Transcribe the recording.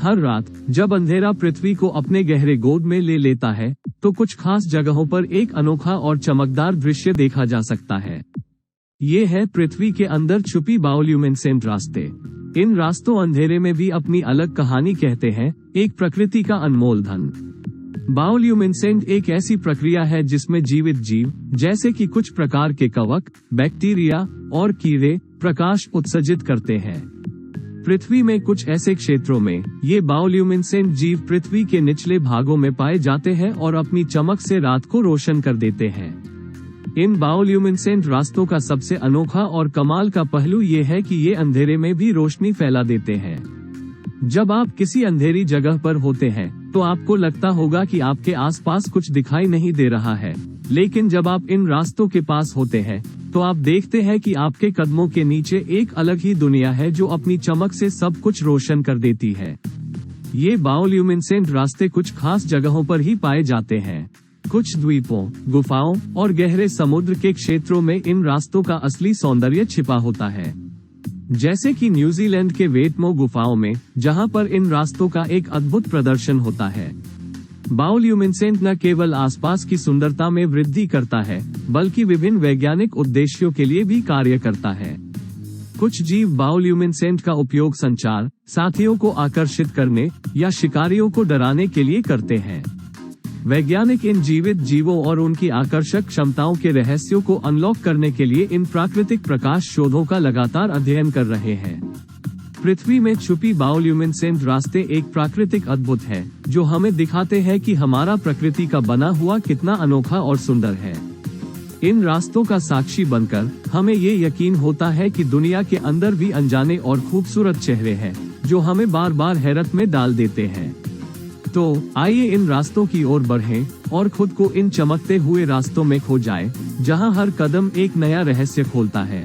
हर रात जब अंधेरा पृथ्वी को अपने गहरे गोद में ले लेता है तो कुछ खास जगहों पर एक अनोखा और चमकदार दृश्य देखा जा सकता है। ये है पृथ्वी के अंदर छुपी बायोल्यूमिनेसेंट रास्ते। इन रास्तों अंधेरे में भी अपनी अलग कहानी कहते हैं, एक प्रकृति का अनमोल धन। बायोल्यूमिनेसेंट एक ऐसी प्रक्रिया है जिसमें जीवित जीव जैसे कि कुछ प्रकार के कवक, बैक्टीरिया और कीड़े प्रकाश उत्सर्जित करते हैं। पृथ्वी में कुछ ऐसे क्षेत्रों में ये बायोल्यूमिनेसेंट जीव पृथ्वी के निचले भागों में पाए जाते हैं और अपनी चमक से रात को रोशन कर देते हैं। इन बायोल्यूमिनेसेंट रास्तों का सबसे अनोखा और कमाल का पहलू ये है कि ये अंधेरे में भी रोशनी फैला देते हैं। जब आप किसी अंधेरी जगह पर होते हैं तो आपको लगता होगा कि आपके आसपास कुछ दिखाई नहीं दे रहा है, लेकिन जब आप इन रास्तों के पास होते हैं तो आप देखते हैं कि आपके कदमों के नीचे एक अलग ही दुनिया है जो अपनी चमक से सब कुछ रोशन कर देती है। ये बायोल्यूमिनेसेंट रास्ते कुछ खास जगहों पर ही पाए जाते हैं। कुछ द्वीपों, गुफाओं और गहरे समुद्र के क्षेत्रों में इन रास्तों का असली सौंदर्य छिपा होता है, जैसे कि न्यूजीलैंड के वेटमो गुफाओं में, जहां पर इन रास्तों का एक अद्भुत प्रदर्शन होता है। बायोल्यूमिनेसेंट न केवल आसपास की सुंदरता में वृद्धि करता है, बल्कि विभिन्न वैज्ञानिक उद्देश्यों के लिए भी कार्य करता है। कुछ जीव बायोल्यूमिनेसेंट का उपयोग संचार, साथियों को आकर्षित करने या शिकारियों को डराने के लिए करते हैं। वैज्ञानिक इन जीवित जीवों और उनकी आकर्षक क्षमताओं के रहस्यों को अनलॉक करने के लिए इन प्राकृतिक प्रकाश शोधों का लगातार अध्ययन कर रहे हैं। पृथ्वी में छुपी बायोल्यूमिनेसेंट रास्ते एक प्राकृतिक अद्भुत है जो हमें दिखाते हैं कि हमारा प्रकृति का बना हुआ कितना अनोखा और सुंदर है। इन रास्तों का साक्षी बनकर हमें ये यकीन होता है कि दुनिया के अंदर भी अनजाने और खूबसूरत चेहरे हैं जो हमें बार बार हैरत में डाल देते हैं। तो आइए इन रास्तों की ओर बढ़ें और खुद को इन चमकते हुए रास्तों में खो जाएं, जहां हर कदम एक नया रहस्य खोलता है।